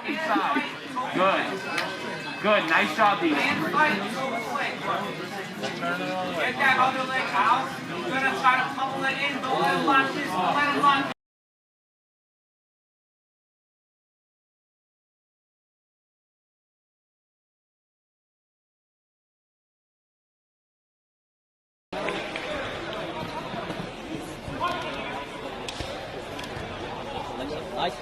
Inside. Good. Good. Nice job, D. Get that other leg out. You're gonna try to pummel it in. Don't let him lock this. Don't let him lock. Nice.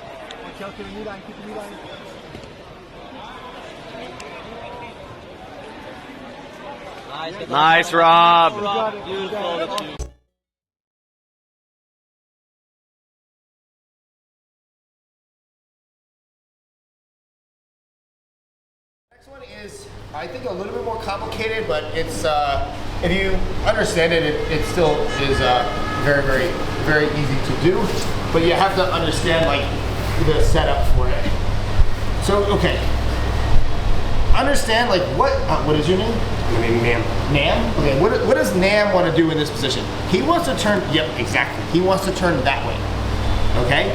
Nice, Rob. Beautiful. Next one is, I think, a little bit more complicated, but it's if you understand it, it still is very, very, very easy to do. But you have to understand like the setup for it. So, okay, understand like what is your name? My name is Nam. Nam? Okay, what does Nam want to do in this position? He wants to turn, yep, exactly. He wants to turn that way, okay?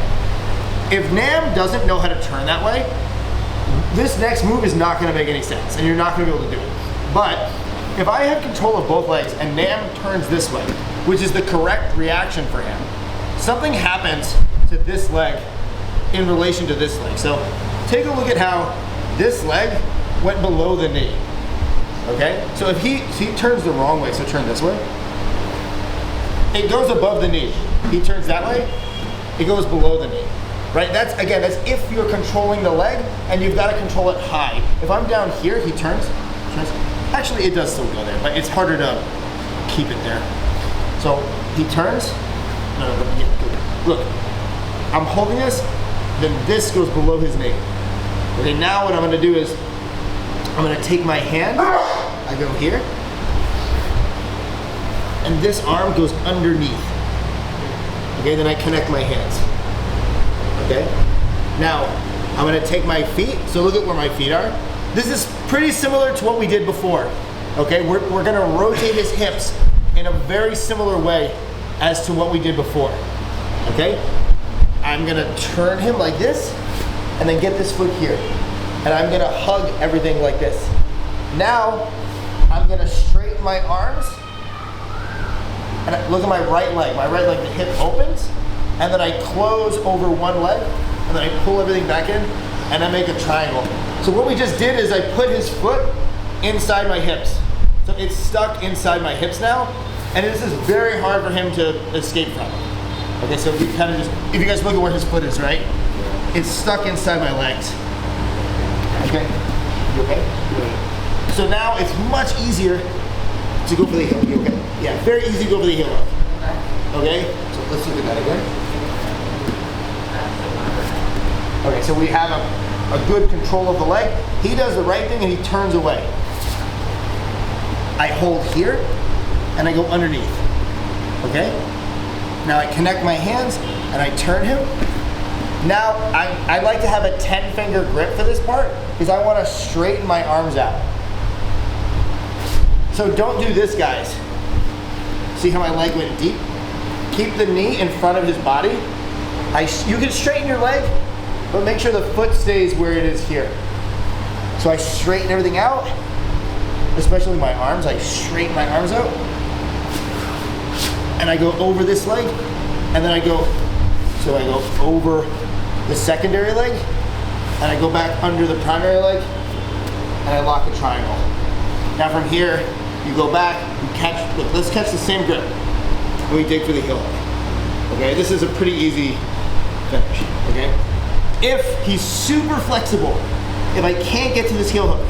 If Nam doesn't know how to turn that way, this next move is not going to make any sense, and you're not going to be able to do it. But if I have control of both legs and Nam turns this way, which is the correct reaction for him, something happens to this leg in relation to this leg. So take a look at how this leg went below the knee. Okay? So if he turns the wrong way, so turn this way, it goes above the knee. He turns that way, it goes below the knee. Right? That's, again, that's if you're controlling the leg and you've got to control it high. If I'm down here, he turns. Actually, it does still go there, but it's harder to keep it there. So he turns. No, look, I'm holding this, then this goes below his knee. Okay, now what I'm going to do is I'm going to take my hand, I go here, and this arm goes underneath. Okay, then I connect my hands. Okay, now I'm going to take my feet, so look at where my feet are. This is pretty similar to what we did before. Okay, we're going to rotate his hips in a very similar way as to what we did before. Okay, I'm going to turn him like this and then get this foot here. And I'm going to hug everything like this. Now, I'm going to straighten my arms. And look at my right leg. My right leg, the hip opens. And then I close over one leg. And then I pull everything back in. And I make a triangle. So what we just did is I put his foot inside my hips. So it's stuck inside my hips now. And this is very hard for him to escape from. Okay, so we kind of just, if you guys look at where his foot is, right? It's stuck inside my legs. Okay? You okay? So now it's much easier to go for the heel. You okay? Yeah, very easy to go for the heel. Okay? So let's look at that again. Okay, so we have a good control of the leg. He does the right thing and he turns away. I hold here and I go underneath. Okay? Now I connect my hands and I turn him. Now, I like to have a 10-finger grip for this part because I want to straighten my arms out. So don't do this, guys. See how my leg went deep? Keep the knee in front of his body. You can straighten your leg, but make sure the foot stays where it is here. So I straighten everything out, especially my arms. I straighten my arms out. And I go over this leg, and then I go over the secondary leg, and I go back under the primary leg, and I lock the triangle. Now from here, you go back, you catch, look, let's catch the same grip, and we dig for the heel hook. Okay, this is a pretty easy finish, okay? If he's super flexible, if I can't get to this heel hook,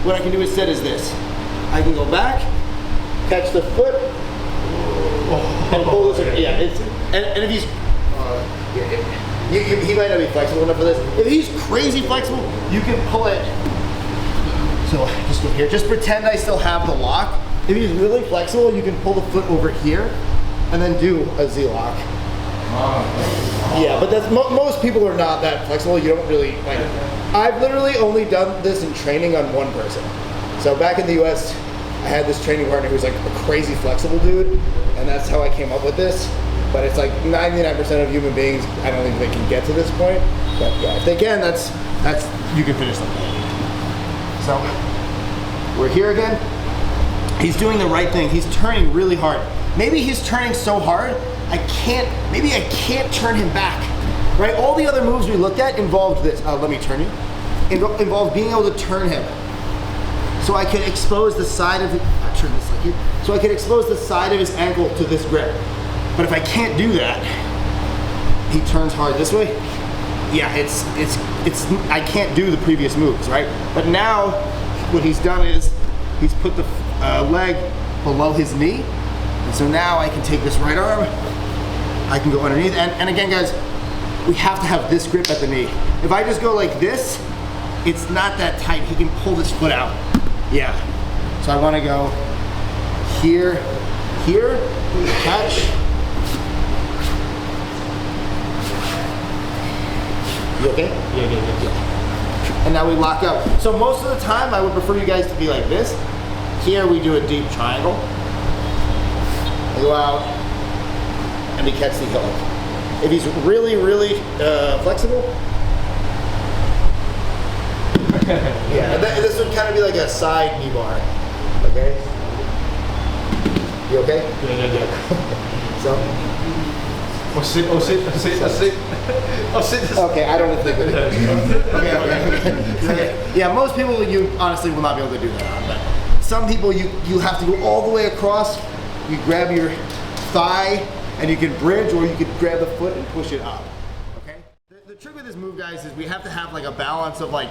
what I can do instead is this. I can go back, catch the foot, and pull this, yeah, and if he's, he might not be flexible enough for this. If he's crazy flexible, you can pull it. So just go here. Just pretend I still have the lock. If he's really flexible, you can pull the foot over here and then do a Z-lock. Yeah, but that's most people are not that flexible. You don't really like. I've literally only done this in training on one person. So back in the US, I had this training partner who was like a crazy flexible dude, and that's how I came up with this. but it's like 99% of human beings, I don't think they can get to this point. But yeah, if they can, that's you can finish them. So we're here again. He's doing the right thing. He's turning really hard. Maybe he's turning so hard, maybe I can't turn him back, right? All the other moves we looked at involved this. Let me turn you. Involved being able to turn him. So I can expose the side of turn this like here. So I can expose the side of his ankle to this grip. But if I can't do that, he turns hard this way. Yeah, I can't do the previous moves, right? But now, what he's done is, he's put the leg below his knee. And so now I can take this right arm, I can go underneath. And again, guys, we have to have this grip at the knee. If I just go like this, it's not that tight. He can pull this foot out. Yeah. So I want to go here, catch. You okay? Yeah. And now we lock up. So most of the time, I would prefer you guys to be like this. Here we do a deep triangle. I go out, and we catch the heel. If he's really, really flexible, yeah, this would kind of be like a side knee bar. Okay? You okay? Yeah. So. I'll sit. Okay, I don't think that. Okay. Yeah, most people you honestly will not be able to do that. But some people you have to go all the way across. You grab your thigh and you can bridge, or you could grab the foot and push it up. Okay. The trick with this move, guys, is we have to have like a balance of like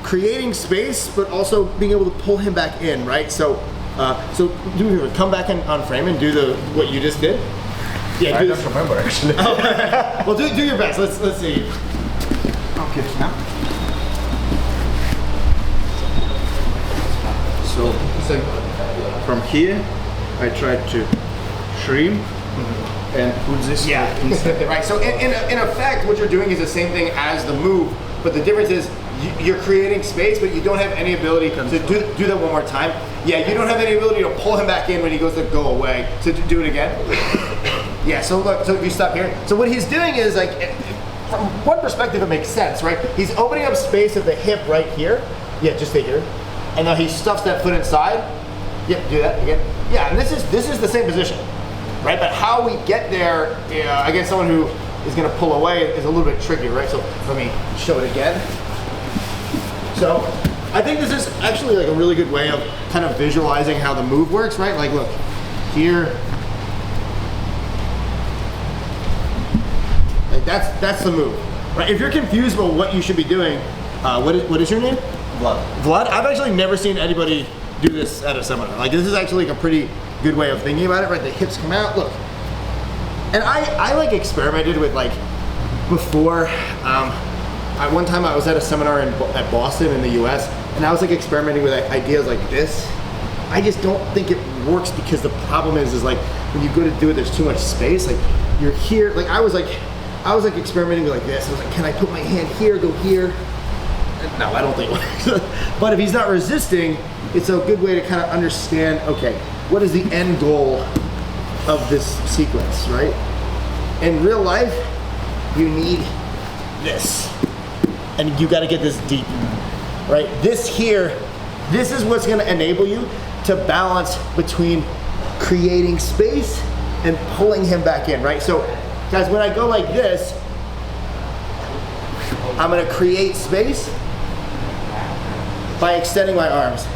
creating space, but also being able to pull him back in, right? So, come back on frame and do what you just did. Yeah, I don't remember actually. Well, do your best. Let's see. Okay, now. So from here, I try to trim and put this inside. Right. So in effect, what you're doing is the same thing as the move, but the difference is you're creating space, but you don't have any ability to do that one more time. Yeah, you don't have any ability to pull him back in when he goes to go away. So do it again. Yeah, so look, so if you stop here. So what he's doing is like, from one perspective it makes sense, right? He's opening up space at the hip right here. Yeah, just stay here. And now he stuffs that foot inside. Yep, do that again. Yeah, and this is the same position, right? But how we get there against someone who is gonna pull away is a little bit trickier, right? So let me show it again. So I think this is actually like a really good way of kind of visualizing how the move works, right? Like look, here, that's the move, right? If you're confused about what you should be doing, what is your name? Vlad. I've actually never seen anybody do this at a seminar. Like this is actually like a pretty good way of thinking about it, right? The hips come out, look. And I like experimented with like before. One time I was at a seminar at Boston in the US, and I was like experimenting with ideas like this. I just don't think it works because the problem is like when you go to do it, there's too much space. Like you're here, like I was like experimenting with like this. I was like, can I put my hand here, go here? And no, I don't think it works. But if he's not resisting, it's a good way to kind of understand, okay, what is the end goal of this sequence, right? In real life, you need this. And you gotta get this deep, right? This here, this is what's gonna enable you to balance between creating space and pulling him back in, right? So, guys, when I go like this, I'm gonna create space by extending my arms.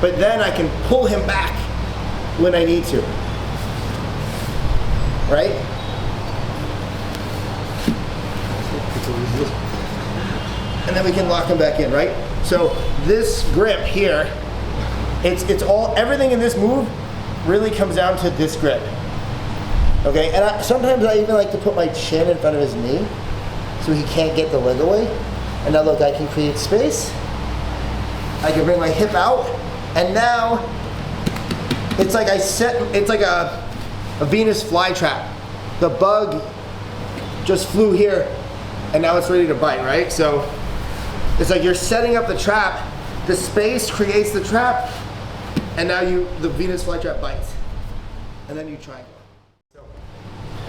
But then I can pull him back when I need to, right? And then we can lock him back in, right? So this grip here, it's all, everything in this move really comes down to this grip. Okay, and sometimes I even like to put my chin in front of his knee so he can't get the leg away. And now look, I can create space. I can bring my hip out, and now it's like it's like a Venus flytrap. The bug just flew here, and now it's ready to bite, right? So it's like you're setting up the trap, the space creates the trap, and now the Venus flytrap bites. and then you triangle. So,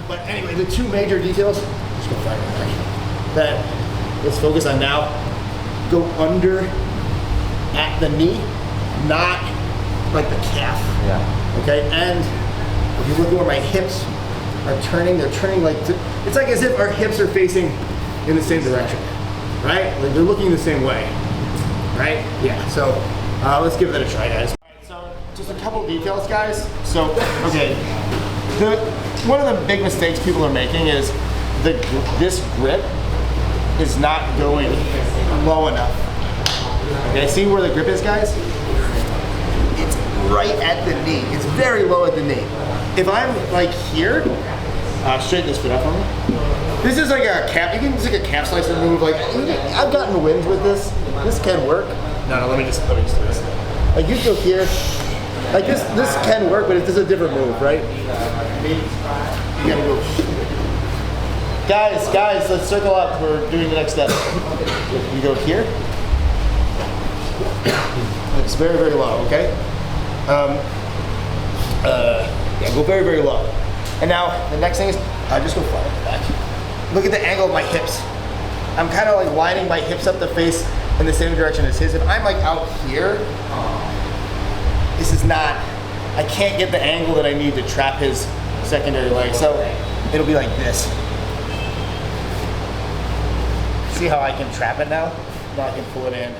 but anyway, the two major details, just go fire it back. That, let's focus on now. Go under at the knee, not like the calf. Yeah. Okay, and if you look at where my hips are turning, they're turning like, it's like as if our hips are facing in the same direction, right? Like they're looking the same way, right? Yeah, so let's give that a try, guys. All right, so just a couple details, guys. So, okay, one of the big mistakes people are making is this grip is not going low enough. Okay, see where the grip is, guys? It's right at the knee. It's very low at the knee. If I'm like here, straighten this foot up for me. This is like a calf, you can just like a calf slicer move. Like I've gotten wins with this. This can work. No, let me just do this. Like you go here, like this can work, but it's a different move, right? You gotta go. Guys, let's circle up. We're doing the next step. You go here. It's very, very low, okay? Yeah, go very, very low. And now, the next thing is, I just go far back. Look at the angle of my hips. I'm kind of like lining my hips up the face in the same direction as his. If I'm like out here, this is not, I can't get the angle that I need to trap his secondary leg. So, it'll be like this. See how I can trap it now? Now I can pull it in.